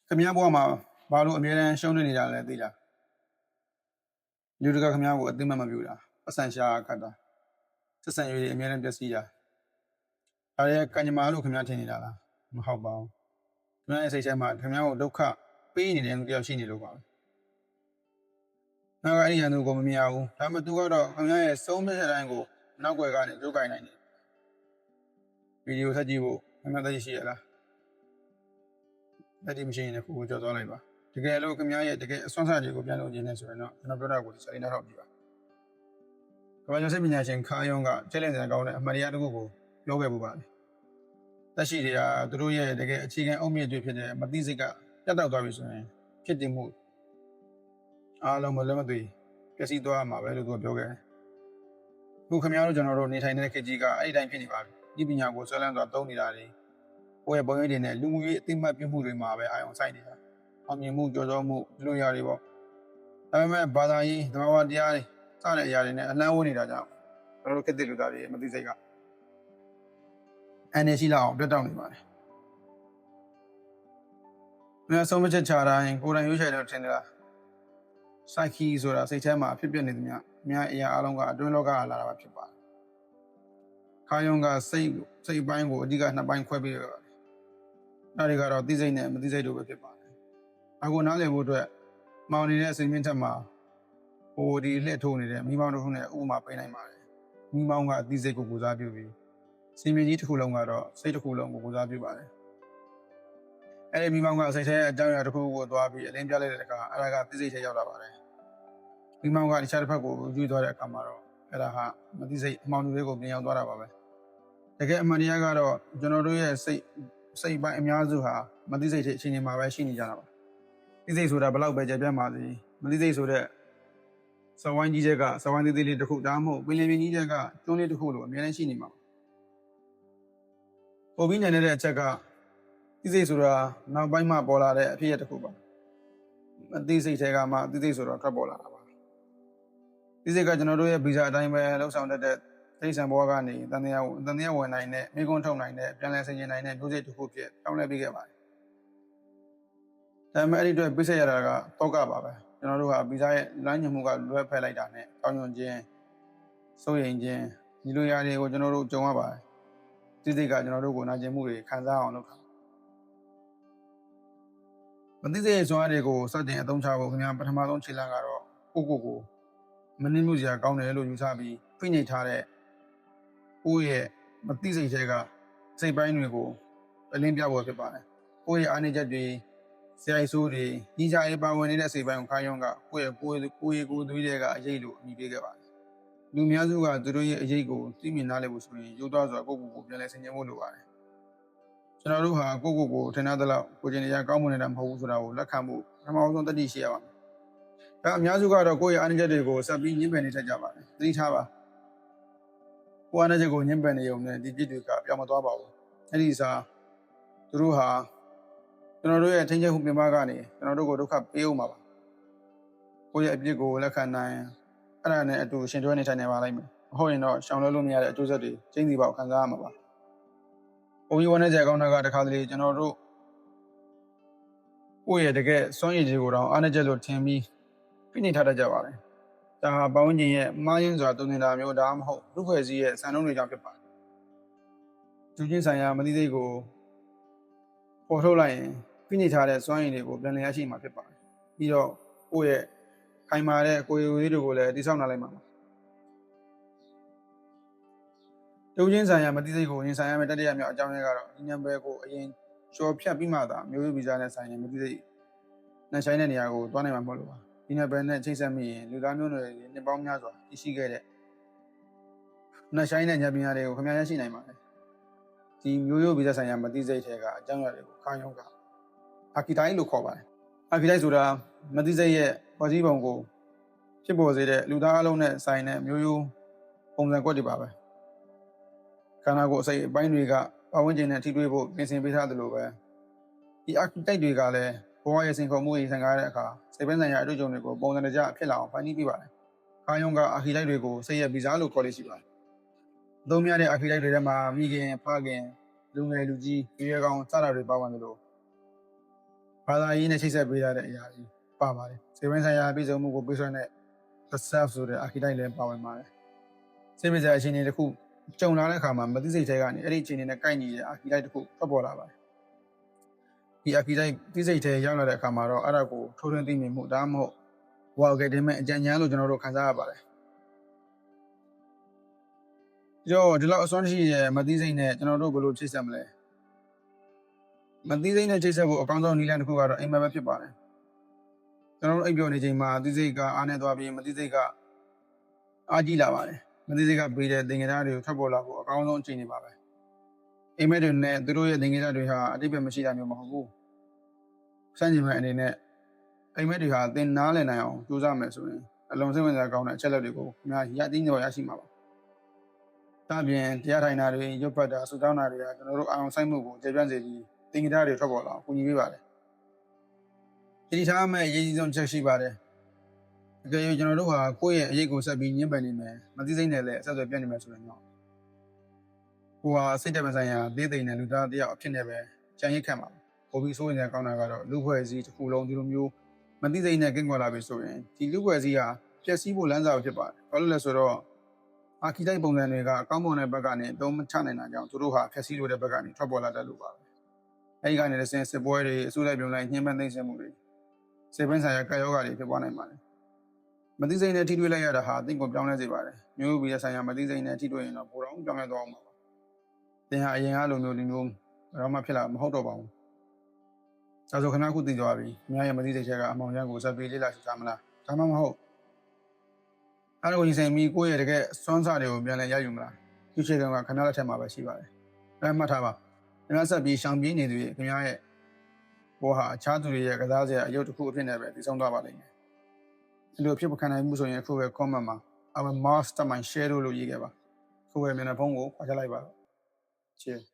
ခင်ဗျားဘဝမှာဘာလို့အမြဲတမ်းရှုံးနေကြလဲသိလားလူတကာခင်ဗျားကိုအသိမှတ်မပြုတာပတ်စံရှာခတ်တာဆက်ဆံရေးအမြဲတမ်းပျက်စီးတာဒါရဲ့ကံကြမ္မာလို့ခင်ဗျားထင်နေတာလားမဟုတ်ပါဘူးခင်ဗျားရဲ့စိတ်ထဲမှာခင်ဗျားကိုဒုက္ခပေးနေတဲ့လူတယောက်ရှိနေလို့ပါပဲငါကအဲ့ဒီဟန်သူကိုမမြင်အောင်ဒါပေမဲ့သူကတော့ခင်ဗျားရဲ့ဆုံးဖြတ်ချက်တိုင်းကိုနောက်ွယ်ကနေကြိုးကိုင်နိုင်တယ်ဗီဒီယိုဆက်ကြည့်ဖို့ခင်ဗျားသိရှိရလားအဲ့ဒီမရှိရင်လည်းကိုကြော်သွားလိုက်ပါတကယ်လို့ခင်ဗျားရဲ့တကယ်အစွမ်းစားတွေကိုပြန်လုပ်ခြင်းနဲ့ဆိုရင်တော့ကျွန်တော်ပြောတာကိုစိတ်နှောက်ကြည့်ပါကမ္ဘာကျော်စိတ်ပညာရှင်ခါယုံကကျဲလင်းစရာကောင်းတဲ့အမှန်တရားတစ်ခုကိုပြောခဲ့ပူပါတယ်တက်ရှိတွေကသူတို့ရဲ့တကယ်အခြေခံအုတ်မြစ်တွေဖြစ်တဲ့မသိစိတ်ကပြတ်တောက်သွားပြီဆိုရင်ဖြစ်တည်မှုအားလုံးမလွတ်မသွေပျက်စီးသွားမှာပဲလို့သူကပြောခဲ့တယ်ခုခင်ဗျားတို့ကျွန်တော်တို့နေထိုင်နေတဲ့ခေတ်ကြီးကအဲ့ဒီတိုင်းဖြစ်နေပါပြီဒီပညာကိုဆွဲလန်းစွာသုံးနေတာတွေကိုယ့်ရဲ့ပုံရိပ်တွေနဲ့လူမှုရေးအသိမှတ်ပြုမှုတွေမှာပဲအာရုံစိုက်နေတာအောင်မြင်မှုကြော်ကြောမှုလူရတွေပေါ့ဒါပေမဲ့ဘာသာရေးသဘာဝတရားတွေစတဲ့အရာတွေနဲ့အလန်းဝန်းနေတာကြောင့်ကျွန်တော်တို့ခေတ်သစ်လူသားတွေမသိစိတ်ကအန်နေရှိလောက်အောင်ပြတ်တောက်နေပါတယ်။မြန်ဆုံးမချက်ချတိုင်းကိုယ်တိုင်ရွေးချယ်လို့ထင်တယ်လား။စိုက်ခီဆိုတာစိတ်ထဲမှာဖြစ်ပျက်နေသမျှအများအရာအလုံးကအတွင်းလောကလာတာပဲဖြစ်ပါတယ်။ခါယုံကစိတ်ပိုင်းကိုအဓိကနှစ်ပိုင်းခွဲပြီးရပါတယ်။ဒါတွေကတော့သိစိတ်နဲ့မသိစိတ်တို့ပဲဖြစ်ပါတယ်။အခုနားလည်ဖို့အတွက်မောင်နေတဲ့အစိမ်မြင့်ထက်မှာဟိုဒီလှည့်ထိုးနေတဲ့မိမောင်တို့နဲ့ဥပမာပေးနိုင်ပါတယ်။မိမောင်ကအသိစိတ်ကိုကိုစားပြုပြီးစင်မြင့်ကြီးတစ်ခုလုံးကတော့စိတ်တစ်ခုလုံးကိုကိုစားပြုပါတယ်။အဲ့ဒီမိမောင်ကစိတ်ထဲအကြောင်းအရာတစ်ခုကိုသွားပြီးအလင်းပြလိုက်တဲ့အခါအဲ့ဒါကသိစိတ်ထဲရောက်လာပါတယ်။မိမောင်ကတခြားတစ်ဖက်ကိုယူသွားတဲ့အခါမှာတော့အဲ့ဒါဟာမသိစိတ်အမောင်လူတွေကိုပြင်ရောက်သွားတာပါပဲ။တကယ်အမှန်တရားကတော့ကျွန်တော်တို့ရဲ့စိတ်ပိုင်းအများစုဟာမသိစိတ်ရဲ့အခြေအနေမှာပဲရှိနေကြတာပါ။သိစိတ်ဆိုတာဘလောက်ပဲကြပြတ်ပါစေမသိစိတ်ဆိုတဲ့စဝိုင်းကြီးချက်ကစဝိုင်းသေးသေးလေးတစ်ခုဒါမှမဟုတ်ပင်လယ်ပြင်ကြီးချက်ကကျွန်းလေးတစ်ခုလိုအများကြီးရှိနေမှာပါ။ပုံပြီးနိုင်တဲ့အချက်ကသိစိတ်ဆိုတာနောက်ပိုင်းမှပေါ်လာတဲ့အဖြစ်အပျက်တစ်ခုပါ။အသိစိတ်တွေကမှသိစိတ်ဆိုတော့ထွက်ပေါ်လာတာပါ။သိစိတ်ကကျွန်တော်တို့ရဲ့ဗီဇအတိုင်းပဲလှုပ်ဆောင်တတ်တဲ့သိစံဘဝကနေတန်တရားဝင်နိုင်တဲ့မိကွန်းထုတ်နိုင်တဲ့ပြန်လည်ဆင်ခြင်နိုင်တဲ့မျိုးစိတ်တစ်ခုဖြစ်တောင်းလဲပေးခဲ့ပါတယ်။ဒါပေမဲ့အဲ့ဒီအတွက်ပြည့်စက်ရတာကတော့ကပါပဲ။ကျွန်တော်တို့ဟာဗီဇရဲ့လမ်းညွှန်မှုကလွဲဖက်လိုက်တာနဲ့တောင်းညွှန်ခြင်းစိုးရိမ်ခြင်းဒီလိုရာတွေကိုကျွန်တော်တို့ကြုံရပါတယ်။သိစိတ်ကကျွန်တော်တို့ကိုနာကျင်မှုတွေခံစားအောင်လုပ်တာမသိစိတ်ရဲ့စွမ်းအားတွေကိုစတင်အသုံးချဖို့ခင်ဗျာပထမဆုံးခြေလှမ်းကတော့ကိုမနှင်းမှုစရာကောင်းတယ်လို့ယူဆပြီးဖိနှိပ်ထားတဲ့ကိုယ့်ရဲ့မသိစိတ်တွေကစိတ်ပိုင်းတွေကိုအလင်းပြဖို့ဖြစ်ပါတယ်။ကိုယ့်ရဲ့အားနည်းချက်တွေဆရာကြီးဆိုးတွေညီကြရေးပါဝင်နေတဲ့စိတ်ပိုင်းကိုခါယုံကကိုယ့်ရဲ့ကိုယ်သွေးတွေကအရေးလို့အမိပေးခဲ့ပါတယ်။လူများစုကသူတို့ရဲ့အရေးကိုသိမြင်နားလည်ဖို့ဆိုရင်ရိုးသားစွာကိုပြန်လဲဆင်ခြင်ဖို့လိုပါတယ်။ကျွန်တော်တို့ဟာကိုထင်သလောက်ကိုကျင်တရားကောင်းမွန်နေတာမဟုတ်ဘူးဆိုတာကိုလက်ခံဖို့ပထမဆုံးတတိရှိရပါမယ်။ဒါအများစုကတော့ကိုယ့်ရဲ့အားနည်းချက်တွေကိုဆက်ပြီးညှင်းပယ်နေတတ်ကြပါတယ်။သတိထားပါ။ကိုယ်အားနည်းချက်ကိုညှင်းပယ်နေုံနဲ့ဒီပြစ်တွေကပြောင်းမသွားပါဘူး။အဲ့ဒီစားသူတို့ဟာကျွန်တော်တို့ရဲ့ထင်ချက်မှုပြင်ပကနေကျွန်တော်တို့ကိုဒုက္ခပေးအောင်ပါ။ကိုယ့်ရဲ့အပြစ်ကိုလက်ခံနိုင်အဲ့ဒါနဲ့အတူရှင်တွဲနေထိုင်နေပါလိမ့်မယ်။မဟုတ်ရင်တော့ရှောင်လွှဲလို့မရတဲ့အကျိုးဆက်တွေကျင်းစီပေါက်ခံစားရမှာပါ။ပုံပြီးဝန်းနေကြကောင်းတာကတခါတလေကျွန်တော်တို့ကိုယ့်ရဲ့တကယ်စွန့်ရည်ကြီးကိုတော့အားနည်းချက်လို့ထင်ပြီးဖိနှိပ်ထားတတ်ကြပါတယ်။ဒါဟာပဝန်းကျင်ရဲ့မှားယွင်းစွာတုံ့နေတာမျိုးဒါမှမဟုတ်လူဖွဲ့စည်းရဲ့စံနှုန်းတွေကြောင့်ဖြစ်ပါတယ်။သူချင်းဆိုင်ရာမသိစိတ်ကိုပေါ်ထုတ်လိုက်ရင်ဖိနှိပ်ထားတဲ့စွန့်ရည်တွေကိုပြန်လည်ရရှိမှာဖြစ်ပါတယ်။ပြီးတော့ကိုယ့်ရဲ့ခိုင်မာတဲ့ကိုယ်ရည်တွေကိုလည်းတိစောက်နိုင်လိုက်မှာပါ။သူချင်းဆိုင်ရာမသိစိတ်ကိုရင်ဆိုင်ရမယ့်တတိယမြောက်အကြောင်းရင်းကတော့ဒီနံပါတ်ကိုအရင်ကျော်ဖြတ်ပြီးမှသာမျိုးဗီဇနဲ့ဆိုင်ရင်မသိစိတ်နှဆိုင်တဲ့နေရာကိုတွားနိုင်မှာမဟုတ်လို့ပါဒီနံပါတ်နဲ့ချိတ်ဆက်မိရင်လူသားမျိုးနွယ်တွေနှစ်ပေါင်းများစွာတည်ရှိခဲ့တဲ့နှဆိုင်တဲ့ဉာဏ်ပညာတွေကိုခင်ဗျားရရှိနိုင်ပါတယ်ဒီမျိုးဗီဇဆိုင်ရာမသိစိတ်တွေကအကြောင်းအရာတွေကိုခါယုံကအာခိတိုင်းလို့ခေါ်ပါတယ်အာခိတိုင်းဆိုတာမသိစိတ်ရဲ့ပေါ်စည်းပုံကိုဖြစ်ပေါ်စေတဲ့လူသားအလုံးနဲ့ဆိုင်တဲ့မျိုးပုံစံကွက်တွေပါပဲခန္ဓာကိုယ်အစိတ်အပိုင်းတွေကပတ်ဝန်းကျင်နဲ့ထိတွေ့ဖို့ပြင်ဆင်ပေးထားသလိုပဲဒီအာခိတိုက်တွေကလည်းဘဝရဲ့စင်ခုံမှုတွေဆင်ကားတဲ့အခါစိတ်ပိုင်းဆိုင်ရာအတွေ့အကြုံတွေကိုပုံစံတကျဖြစ်လာအောင်ဖန်တီးပေးပါတယ်။ခါယုံကအာခိတိုက်တွေကိုစိတ်ရဲ့ဗီဇလို့ခေါ်လို့ရှိပါတယ်။အသုံးများတဲ့အာခိတိုက်တွေထဲမှာမိခင်ဖခင်လူငယ်လူကြီးရွေးကောင်းစတာတွေပါဝင်တယ်လို့ ဘာသာရေးနဲ့ချိတ်ဆက်ပေးရတဲ့အရာကြီးပါပါတယ်စိတ်ပိုင်းဆိုင်ရာပြည်စုံမှုကိုပြည့်စုံတဲ့ the self ဆိုတဲ့ archetype လည်းပါဝင်ပါတယ်စိတ်ပစ္စည်းအခြေအနေတစ်ခုကြုံလာတဲ့အခါမှာမသိစိတ်ထဲကနေအဲ့ဒီအခြေအနေနဲ့ကိုက်ညီတဲ့ archetype တစ်ခုထွက်ပေါ်လာပါတယ်ဒီ archetype သိစိတ်ထဲရောက်လာတဲ့အခါမှာတော့အဲ့ဒါကိုထိုးထွင်းသိမြင်မှုဒါမှမဟုတ်ဝါကဲတင်မဲ့အကြံဉာဏ်လို့ကျွန်တော်တို့ခံစားရပါတယ်ဒီလောက်အစွမ်းရှိရဲ့မသိစိတ်နဲ့ကျွန်တော်တို့ဘယ်လိုချိတ်ဆက်မလဲမသိစိတ်နဲ့ချိတ်ဆက်ဖို့အကောင်းဆုံးနည်းလမ်းတစ်ခုကတော့အိမ်မက်ပဲဖြစ်ပါတယ်ကျွန်တော်တို့အိပ်ပျော်နေချိန်မှာသိစိတ်ကအားနေသွားပြီးမသိစိတ်ကအားကြီးလာပါတယ်မသိစိတ်ကပေးတဲ့သင်္ကေတတွေကိုထွက်ပေါ်လာဖို့အကောင်းဆုံးအခြေအနေပါပဲအိမ်မက်တွေနဲ့သူတို့ရဲ့သင်္ကေတတွေဟာအတိတ်ပဲမရှိတာမျိုးမဟုတ်ဘူးစံချိန်မဲ့အနေနဲ့အိမ်မက်တွေဟာသင်နားလည်နိုင်အောင်ကြိုးစားမယ်ဆိုရင်အလုံးစိတ်ဝင်စားကောင်းတဲ့အချက်လက်တွေကိုခင်ဗျာရသိနေတော့ရရှိမှာပါဒါပြင်တရားထိုင်တာတွေရုပ်ပတ်တာစူတောင်းတာတွေကကျွန်တော်တို့အာရုံစိုက်မှုကိုကျေပြန့်စေပြီးသင်္ကေတတွေထွက်ပေါ်လာအောင်ကူညီပေးပါတယ်ဒီထားမဲ့အရေးကြီးဆုံးချက်ရှိပါတယ်အကယ်၍ကျွန်တော်တို့ဟာကိုယ့်ရဲ့အရေးကိုဆက်ပြီးညှဉ်းပန်းနေမယ်မသိစိတ်နဲ့လည်းအဆက်အသွယ်ပြတ်နေမယ်ဆိုရင်တော့ကိုဟာစိတ်တပံဆိုင်ရာသေးသိမ့်တဲ့လူသားတယောက်အဖြစ်နဲ့ပဲကြံရိတ်ခတ်မှာပိုပြီးစိုးရင်ကောင်းတာကတော့လူဖွဲ့စည်းတစ်ခုလုံးဒီလိုမျိုးမသိစိတ်နဲ့ကင်းကွာလာပြီဆိုရင်ဒီလူဖွဲ့စည်းဟာပျက်စီးဖို့လမ်းစာဖြစ်ပါတယ်ဘာလို့လဲဆိုတော့အာခီတိုက်ပုံစံတွေကအကောင်းမွန်တဲ့ဘက်ကနေသုံးမချနိုင်တာကြောင့်သူတို့ဟာဖျက်ဆီးလို့တဲ့ဘက်ကနေထွက်ပေါ်လာတတ်လို့ပါပဲအဲဒီကနေလည်းစစ်ပွဲတွေအစိုးရပြုံလိုက်ညှဉ်းပန်းသိမ်းဆည်းမှုတွေစေပင်းဆိုင်ရာကာယောဂါတွေဖြစ်ပွားနိုင်ပါတယ်မသိစိတ်နဲ့ထိတွေ့လိုက်ရတာဟာအသိကိုပြောင်းလဲစေပါတယ်မျိုးပြီးတဲ့ဆိုင်ရာမသိစိတ်နဲ့ထိတွေ့ရင်တော့ပိုတော့ပြောင်းလဲသွားအောင်ပါသင်ဟာအရင်ကလိုမျိုးဒီမျိုးတော့မှဖြစ်လာမဟုတ်တော့ပါဘူးဒါဆိုခဏခုသိသွားပြီအများရဲ့မသိစိတ်ချက်ကအမောင်ရန်ကိုစပ်ပြီးလေးလာရှိကြမလားဒါမှမဟုတ်အဲ့လိုရင်ဆိုင်ပြီးကိုယ့်ရဲ့တကယ်စွမ်းစားတွေကိုပြန်လဲရယူမလားသူချေကောင်ကခဏလက်ထက်မှာပဲရှိပါတယ်အဲ့မှတ်ထားပါခင်ဗျားဆက်ပြီးရှောင်ပြေးနေသူရဲ့ခင်ဗျားရဲ့ဘောဟာအခြားသူတွေရဲ့ကစားစရာအယုတ်တစ်ခုအဖြစ်နဲ့ပဲတည်ဆောင်သွားပါလိမ့်မယ်ဒီလိုဖြစ်ပခံနိုင်မှုဆိုရင်အခုပဲ comment မှာ our mastermind share လို့ရေးခဲ့ပါခုပဲမျက်နှာဖုံးကိုခွာချလိုက်ပါတော့ cheers